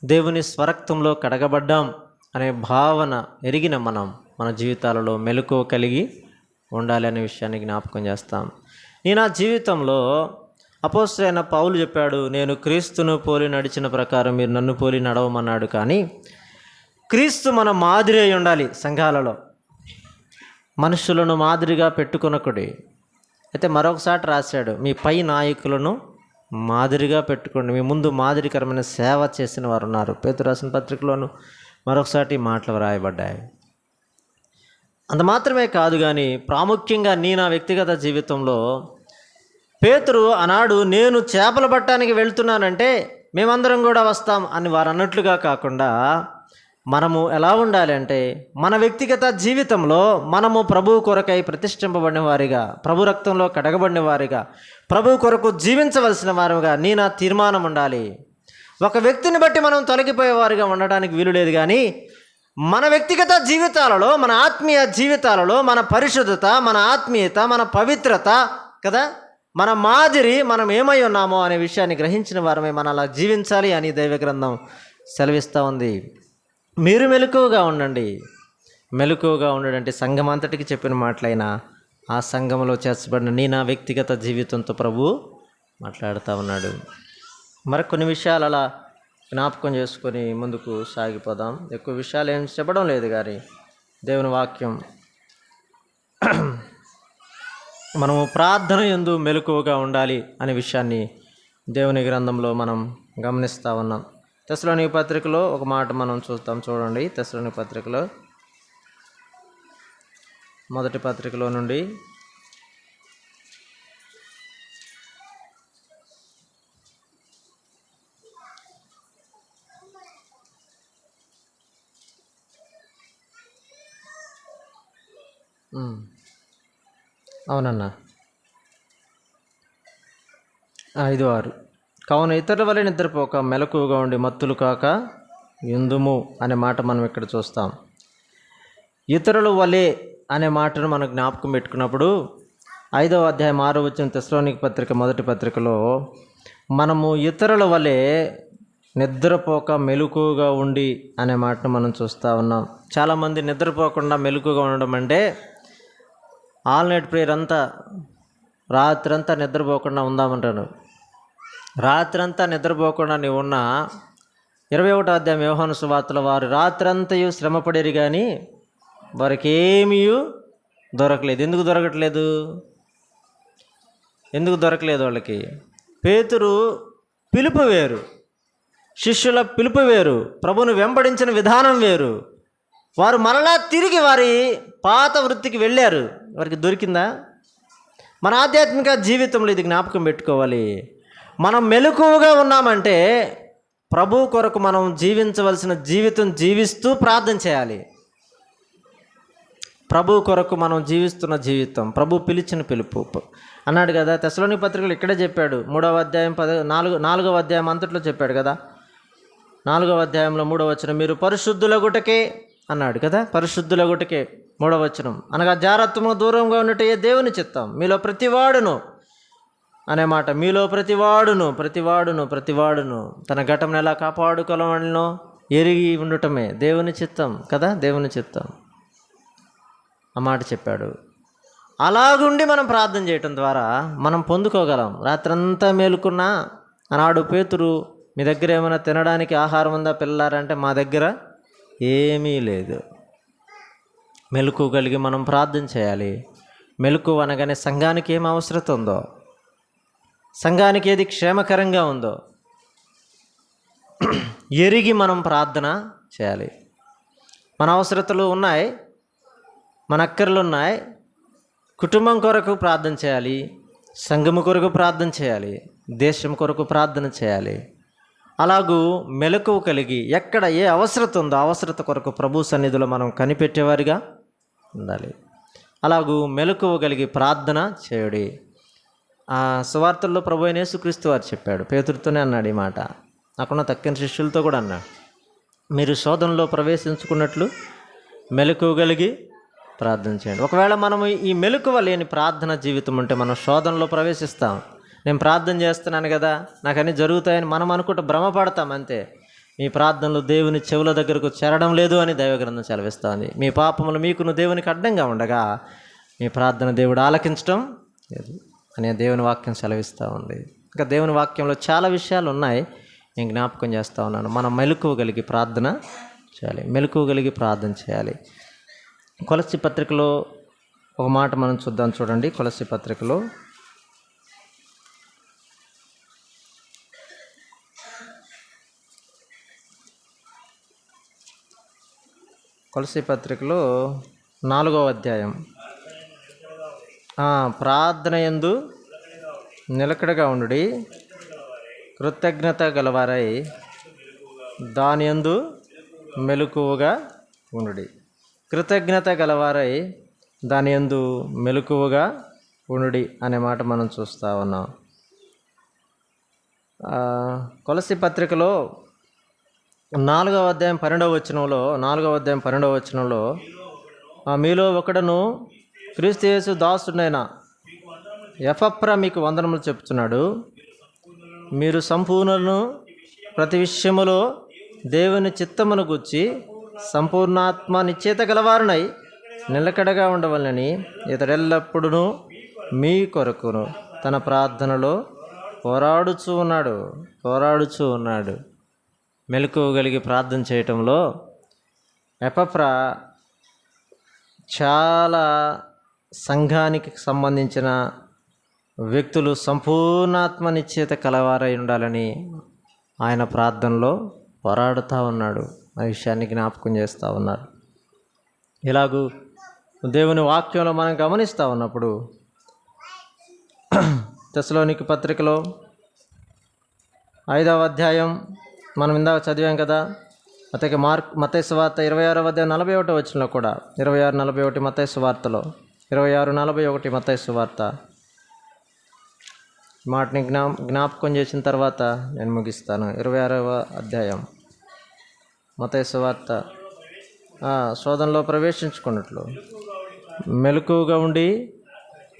దేవుని స్వరక్తంలో కడగబడ్డాం అనే భావన ఎరిగిన మన జీవితాలలో మెలకువ కలిగి ఉండాలి అనే విషయాన్ని జ్ఞాపకం చేస్తాం. నేను ఆ జీవితంలో అపోస్తలుడైన పౌలు చెప్పాడు, నేను క్రీస్తును పోలి నడిచిన ప్రకారం మీరు నన్ను పోలి నడవమన్నాడు. కానీ క్రీస్తు మన మాదిరి అయి ఉండాలి. సంఘాలలో మనుషులను మాదిరిగా పెట్టుకొనకుడి. అయితే మరొకసారి రాశాడు, మీ పై నాయకులను మాదిరిగా పెట్టుకోండి, మీ ముందు మాదిరికరమైన సేవ చేసిన వారు ఉన్నారు. పేతురు రాసిన పత్రికలోను మరొకసారి మాటలు వ్రాయబడ్డాయి. అంత మాత్రమే కాదు, కానీ ప్రాముఖ్యంగా నా వ్యక్తిగత జీవితంలో పేతురు ఆనాడు నేను చేపలు పట్టడానికి వెళ్తున్నానంటే మేమందరం కూడా వస్తాం అని వారు అన్నట్లుగా కాకుండా మనము ఎలా ఉండాలి అంటే, మన వ్యక్తిగత జీవితంలో మనము ప్రభు కొరకై ప్రతిష్ఠింపబడిన వారిగా, ప్రభు రక్తంలో కడగబడిన వారిగా, ప్రభు కొరకు జీవించవలసిన వారుగా నా తీర్మానం ఉండాలి. ఒక వ్యక్తిని బట్టి మనం తొలగిపోయేవారిగా ఉండడానికి వీలు లేదు. కానీ మన వ్యక్తిగత జీవితాలలో, మన ఆత్మీయ జీవితాలలో మన పరిశుద్ధత, మన ఆత్మీయత, మన పవిత్రత కదా, మన మాదిరి, మనం ఏమై ఉన్నామో అనే విషయాన్ని గ్రహించిన వారమే మనం అలా జీవించాలి అని దైవ గ్రంథం సెలవిస్తూ ఉంది. మీరు మెలకువగా ఉండండి. మెలకువగా ఉండడంటే సంఘం అంతటికి చెప్పిన మాటలైనా ఆ సంఘంలో చేర్చబడిన నా వ్యక్తిగత జీవితంతో ప్రభు మాట్లాడుతూ ఉన్నాడు. మరికొన్ని విషయాలు అలా జ్ఞాపకం చేసుకొని ముందుకు సాగిపోదాం. ఎక్కువ విషయాలు ఏం చెప్పడం లేదు, కానీ దేవుని వాక్యం మనము ప్రార్థన యందు మెలకువగా ఉండాలి అనే విషయాన్ని దేవుని గ్రంథంలో మనం గమనిస్తూ ఉన్నాం. తెస్సలోనిక పత్రికలో ఒక మాట మనం చూస్తాం, చూడండి. తెస్సలోనిక పత్రికలో మొదటి పత్రికలో నుండి ఉమ్, అవునన్నా. 5:6 కావున ఇతరుల వలె నిద్రపోక మెలకువగా ఉండి మత్తులు కాక యుందుము అనే మాట మనం ఇక్కడ చూస్తాం. ఇతరుల వలె అనే మాటను మనం జ్ఞాపకం పెట్టుకున్నప్పుడు 5వ అధ్యాయం 6వ వచనం తెస్సలోనిక పత్రిక మొదటి పత్రికలో మనము ఇతరుల వలె నిద్రపోక మెలకువగా ఉండి అనే మాటను మనం చూస్తూ ఉన్నాం. చాలామంది నిద్రపోకుండా మెలకువగా ఉండడం అంటే ఆల్ నైట్ ప్రేయర్ అంతా రాత్రంతా నిద్రపోకుండా ఉందామంటాను. రాత్రంతా నిద్రపోకుండా నీవు ఉన్న 21వ అధ్యాయం యోహాను సువార్తలో వారు రాత్రంతయు శ్రమపడేరు కానీ వారికి ఏమీ దొరకలేదు. ఎందుకు దొరకలేదు వాళ్ళకి? పేతురు పిలుపు వేరు, శిష్యుల పిలుపు వేరు, ప్రభువును వెంబడించిన విధానం వేరు. వారు మరలా తిరిగి వారి పాత వృత్తికి వెళ్ళారు. వారికి దొరికిందా? మన ఆధ్యాత్మిక జీవితంలో ఇది జ్ఞాపకం పెట్టుకోవాలి. మనం మెలకువగా ఉన్నామంటే ప్రభు కొరకు మనం జీవించవలసిన జీవితం జీవిస్తూ ప్రార్థన చేయాలి. ప్రభు కొరకు మనం జీవిస్తున్న జీవితం, ప్రభు పిలిచిన పిలుపు అన్నాడు కదా. తెస్సలోనిక పత్రికలు ఇక్కడే చెప్పాడు. 3వ అధ్యాయం 4వ అధ్యాయం అంతట్లో చెప్పాడు కదా. 4వ అధ్యాయంలో 3వ వచనం, మీరు పరిశుద్ధులగుటకే అన్నాడు కదా. పరిశుద్ధులగుటకే 3వ వచనం అనగా జారత్వము దూరంగా ఉన్నట్టే దేవుని చిత్తం మీలో ప్రతివాడును అనే మాట. మీలో ప్రతివాడును తన ఘటనను ఎలా కాపాడుకోవాలనో ఎరిగి ఉండటమే దేవుని చిత్తం కదా. దేవుని చిత్తం ఆ మాట చెప్పాడు. అలాగుండి మనం ప్రార్థన చేయటం ద్వారా మనం పొందుకోగలం. రాత్రంతా మేలుకున్నా ఆనాడు పేతురు, మీ దగ్గర ఏమైనా తినడానికి ఆహారం ఉందా పిల్లారంటే మా దగ్గర ఏమీ లేదు. మెలకు కలిగి మనం ప్రార్థన చేయాలి. మెలకు అనగానే సంఘానికి ఏం అవసరత ఉందో, సంఘానికి ఏది క్షేమకరంగా ఉందో ఎరిగి మనం ప్రార్థన చేయాలి. మన అవసరతలు ఉన్నాయి, మన అక్కర్లు ఉన్నాయి. కుటుంబం కొరకు ప్రార్థన చేయాలి, సంఘము కొరకు ప్రార్థన చేయాలి, దేశం కొరకు ప్రార్థన చేయాలి. అలాగూ మెలకువ కలిగి ఎక్కడ ఏ అవసరత ఉందో అవసరత కొరకు ప్రభు సన్నిధిలో మనం కనిపెట్టేవారిగా ఉండాలి. అలాగూ మెలకువ కలిగి ప్రార్థన చేయుడి. ఆ సువార్తల్లో ప్రభు అయిన యేసుక్రీస్తు వారు చెప్పాడు, పేతురుతోనే అన్నాడు ఈ మాట. నాకున్న తక్కిన శిష్యులతో కూడా అన్నాడు, మీరు శోధనలో ప్రవేశించుకున్నట్లు మెలకువ కలిగి ప్రార్థన చేయండి. ఒకవేళ మనము ఈ మెలకువ లేని ప్రార్థన జీవితం ఉంటే మనం శోధనలో ప్రవేశిస్తాం. నేను ప్రార్థన చేస్తున్నాను కదా, నాకు అన్నీ జరుగుతాయని మనం అనుకుంటూ భ్రమపడతాం అంతే. మీ ప్రార్థనలు దేవుని చెవుల దగ్గరకు చేరడం లేదు అని దైవగ్రంథం సెలవిస్తుంది. మీ పాపములు మీకును దేవునికి అడ్డంగా ఉండగా మీ ప్రార్థన దేవుడు ఆలకించడం లేదు అనే దేవుని వాక్యం సెలవిస్తూ ఉంది. ఇంకా దేవుని వాక్యంలో చాలా విషయాలు ఉన్నాయి, నేను జ్ఞాపకం చేస్తూ ఉన్నాను. మనం మెలకువ కలిగి ప్రార్థన చేయాలి. కొలస్సీ పత్రికలో ఒక మాట మనం చూద్దాం. చూడండి, కొలస్సీ పత్రికలో కొలస్సీ పత్రికలో 4వ అధ్యాయం, ప్రార్థన యందు నిలకడగా ఉండుడి, కృతజ్ఞత గలవారై దాని యందు మెలకువగా ఉండుడి. కృతజ్ఞత గలవారై దాని యందు మెలకువగా ఉండుడి అనే మాట మనం చూస్తూ ఉన్నాం. కొలస్సీ పత్రికలో 4వ అధ్యాయం 12వ వచనంలో మీలో ఒకడును క్రీస్తు యేసు దాసుడైన ఎపఫ్రా మీకు వందనములు చెప్తున్నాడు. మీరు సంపూర్ణులను ప్రతి విషయములో దేవుని చిత్తమును గూర్చి సంపూర్ణాత్మ నిశ్చయిత గలవారునై నిలకడగా ఉండవలనని ఇతడెల్లప్పుడూ మీ కొరకును తన ప్రార్థనలో పోరాడుచూ ఉన్నాడు. మెలకువ కలిగి ప్రార్థన చేయటంలో ఎపఫ్రా చాలా సంఘానికి సంబంధించిన వ్యక్తులు సంపూర్ణాత్మ నిశ్చయిత కలవారై ఉండాలని ఆయన ప్రార్థనలో పోరాడుతూ ఉన్నాడు. ఆ విషయాన్ని జ్ఞాపకం చేస్తూ ఉన్నారు. ఇలాగూ దేవుని వాక్యంలో మనం గమనిస్తూ ఉన్నప్పుడు తెస్సలోనిక పత్రికలో 5వ అధ్యాయం మనం ఇందాక చదివాం కదా. మత్తయి సువార్త 26వ అధ్యాయం 41వ వచనంలో కూడా 26-41 మత్తయి సువార్తలో 26:41 మత్తయి సువార్త. మాటని జ్ఞాపకం చేసిన తర్వాత నేను ముగిస్తాను. 26వ అధ్యాయం మత్తయి సువార్త. శోధనలో ప్రవేశించుకున్నట్లు మెలకువగా ఉండి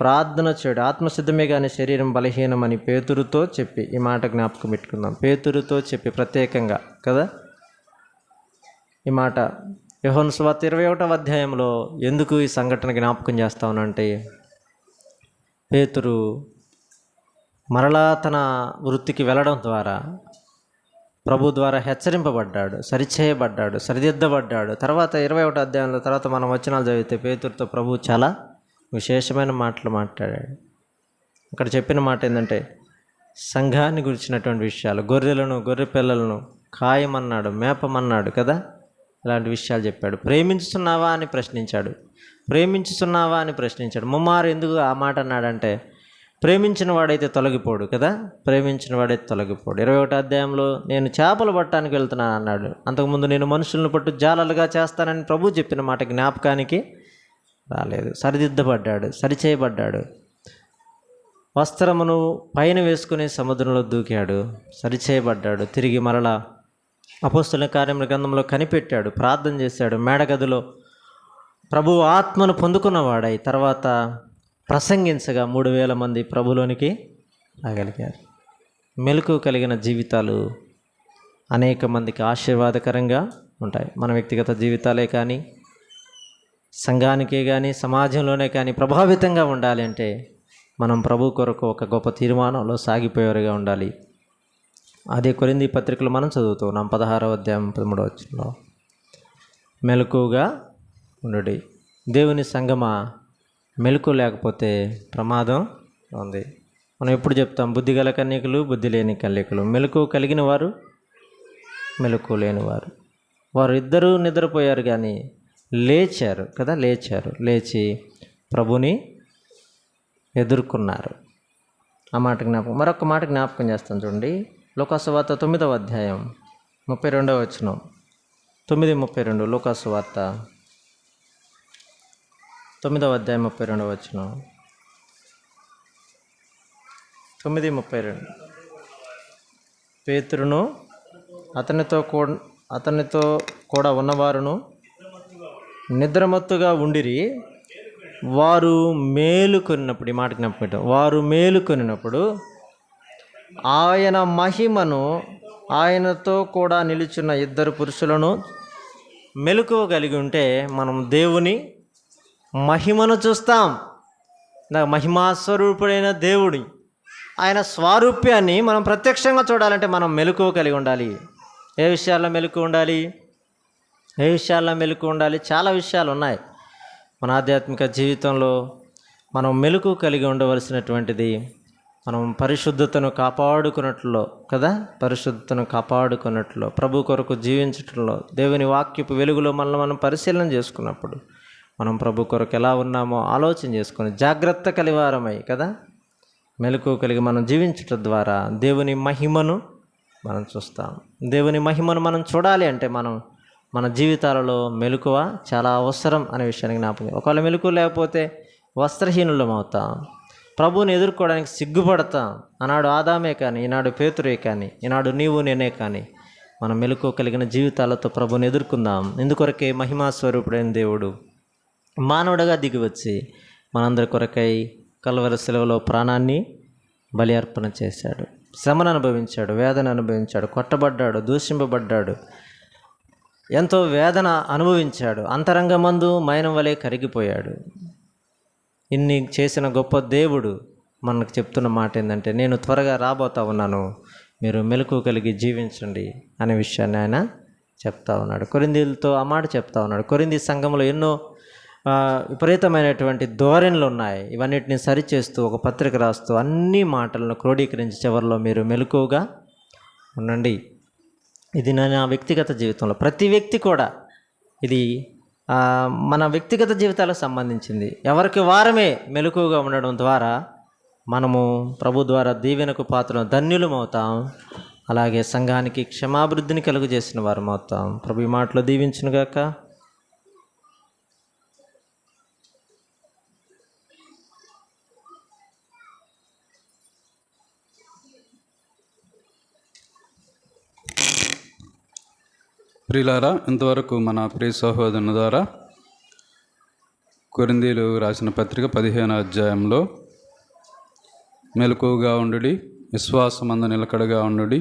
ప్రార్థన చేయడు, ఆత్మసిద్ధమే కానీ శరీరం బలహీనమని పేతురుతో చెప్పి. ఈ మాట జ్ఞాపకం పెట్టుకుందాం. పేతురుతో చెప్పి ప్రత్యేకంగా కదా ఈ మాట. యోహాను సువార్త 21వ అధ్యాయంలో ఎందుకు ఈ సంఘటన జ్ఞాపకం చేస్తామనంటే, పేతురు మరలా తన వృత్తికి వెళ్ళడం ద్వారా ప్రభు ద్వారా హెచ్చరింపబడ్డాడు, సరిచేయబడ్డాడు, సరిదిద్దబడ్డాడు. తర్వాత 21వ అధ్యాయంలో తర్వాత మనం వచనాలు చదివితే పేతురుతో ప్రభు చాలా విశేషమైన మాటలు మాట్లాడాడు. అక్కడ చెప్పిన మాట ఏంటంటే, సంఘాన్ని గురించినటువంటి విషయాలు, గొర్రె పిల్లలను ఖాయమన్నాడు, మేపమన్నాడు కదా, ఇలాంటి విషయాలు చెప్పాడు. ప్రేమించుతున్నావా అని ప్రశ్నించాడు. ముమ్మారు ఎందుకు ఆ మాట అన్నాడంటే, ప్రేమించిన వాడైతే తొలగిపోడు కదా, 21వ అధ్యాయంలో నేను చేపలు పట్టడానికి వెళ్తున్నాను అన్నాడు. అంతకుముందు నేను మనుషులను పట్టు జాలలుగా చేస్తానని ప్రభు చెప్పిన మాట జ్ఞాపకానికి రాలేదు. సరిదిద్దబడ్డాడు, సరిచేయబడ్డాడు. వస్త్రమును పైన వేసుకుని సముద్రంలో దూకాడు, సరిచేయబడ్డాడు. తిరిగి మరలా అపోస్తలుల కార్యముల గ్రంథంలో కనిపెట్టాడు, ప్రార్థన చేశాడు. మేడగదిలో ప్రభు ఆత్మను పొందుకున్నవాడై తర్వాత ప్రసంగించగా 3,000 మంది ప్రభులోనికి రాగలిగారు. మెలకువ కలిగిన జీవితాలు అనేక మందికి ఆశీర్వాదకరంగా ఉంటాయి. మన వ్యక్తిగత జీవితాలే కానీ, సంఘానికే కానీ, సమాజంలోనే కానీ ప్రభావితంగా ఉండాలి అంటే మనం ప్రభు కొరకు ఒక గొప్ప తీర్మానంలో సాగిపోయేవారుగా ఉండాలి. అదే కొరింథీ పత్రికలు మనం చదువుతున్నాం. 16వ అధ్యాయం 13వ వచనంలో మెలకువగా ఉండుడి. దేవుని సంగమా, మెలకు లేకపోతే ప్రమాదం ఉంది. మనం ఎప్పుడు చెప్తాం, బుద్ధిగల కన్యకులు, బుద్ధి లేని కన్యకులు. మెలకు కలిగిన వారు, మెలకు లేనివారు. వారు ఇద్దరూ నిద్రపోయారు కానీ లేచారు కదా, లేచి ప్రభుని ఎదుర్కొన్నారు. ఆ మాట జ్ఞాపకం. మరొక మాట జ్ఞాపకం చేస్తాను చూడండి. లూకాసు వార్త 9వ అధ్యాయం 32వ వచనం. 9:32 లూకాసు వార్త 9వ అధ్యాయం 32వ వచనం. 9:32 పేతురును అతనితో కూడా ఉన్నవారును నిద్రమత్తుగా ఉండిరి. వారు మేలుకొనినప్పుడు, ఈ మాట జ్ఞాపకం, వారు మేలుకొనినప్పుడు ఆయన మహిమను, ఆయనతో కూడా నిలుచున్న 2 పురుషులను మెలకువ కలిగి ఉంటే మనం దేవుని మహిమను చూస్తాం. మహిమాస్వరూపుడైన దేవుడి ఆయన స్వారూప్యాన్ని మనం ప్రత్యక్షంగా చూడాలంటే మనం మెలకువ కలిగి ఉండాలి. ఏ విషయాల్లో మెలకువ ఉండాలి? చాలా విషయాలు ఉన్నాయి. మన ఆధ్యాత్మిక జీవితంలో మనం మెలకువ కలిగి ఉండవలసినటువంటిది, మనం పరిశుద్ధతను కాపాడుకున్నట్లో ప్రభు కొరకు జీవించటంలో, దేవుని వాక్యపు వెలుగులో మనం పరిశీలన చేసుకున్నప్పుడు మనం ప్రభు కొరకు ఎలా ఉన్నామో ఆలోచన చేసుకొని జాగ్రత్త కలివారమై కదా మెలకువ కలిగి మనం జీవించటం ద్వారా దేవుని మహిమను మనం చూస్తాం. దేవుని మహిమను మనం చూడాలి అంటే మన జీవితాలలో మెలకువ చాలా అవసరం అనే విషయాన్ని జ్ఞాపకం. ఒకవేళ మెలకువ లేకపోతే వస్త్రహీనులం అవుతాం, ప్రభువుని ఎదుర్కోవడానికి సిగ్గుపడతాం. ఆనాడు ఆదామే కానీ, ఈనాడు పేతురే కానీ, ఈనాడు నీవు నేనే కానీ మనం మెలకువ కలిగిన జీవితాలతో ప్రభువుని ఎదుర్కొందాం. ఇందుకొరకే మహిమా స్వరూపుడైన దేవుడు మానవుడిగా దిగివచ్చి మనందరి కొరకై కల్వరి శిలువలో ప్రాణాన్ని బలి అర్పణ చేశాడు. శ్రమను అనుభవించాడు, వేదన అనుభవించాడు, కొట్టబడ్డాడు, దూషింపబడ్డాడు, ఎంతో వేదన అనుభవించాడు. అంతరంగమందు మైనం వలె కరిగిపోయాడు. ఇన్ని చేసిన గొప్ప దేవుడు మనకు చెప్తున్న మాట ఏంటంటే, నేను త్వరగా రాబోతా ఉన్నాను, మీరు మెలకువ కలిగి జీవించండి అనే విషయాన్ని ఆయన చెప్తా ఉన్నాడు. కొరింథీలతో ఆ మాట చెప్తా ఉన్నాడు. కొరింథీ సంఘంలో ఎన్నో విపరీతమైనటువంటి ధోరణులు ఉన్నాయి. ఇవన్నిటిని సరిచేస్తూ ఒక పత్రిక రాస్తూ అన్ని మాటలను క్రోడీకరించి చివరిలో మీరు మెలకువగా ఉండండి. ఇది నా వ్యక్తిగత జీవితంలో ప్రతి వ్యక్తి కూడా, ఇది మన వ్యక్తిగత జీవితాలకు సంబంధించింది. ఎవరికి వారమే మెలకువగా ఉండడం ద్వారా మనము ప్రభు ద్వారా దీవెనకు పాత్రను ధన్యులం అవుతాం. అలాగే సంఘానికి క్షమాభివృద్ధిని కలుగు చేసిన వారం అవుతాం. ప్రభు ఈ మాటలో దీవించునుగాక. ప్రియులారా, ఇంతవరకు మన ప్రియ సహోదరుని ద్వారా కొరింథీయులు రాసిన పత్రిక 15వ అధ్యాయంలో మెలకువగా ఉండుడి, విశ్వాసమందు నిలకడగా ఉండుడి,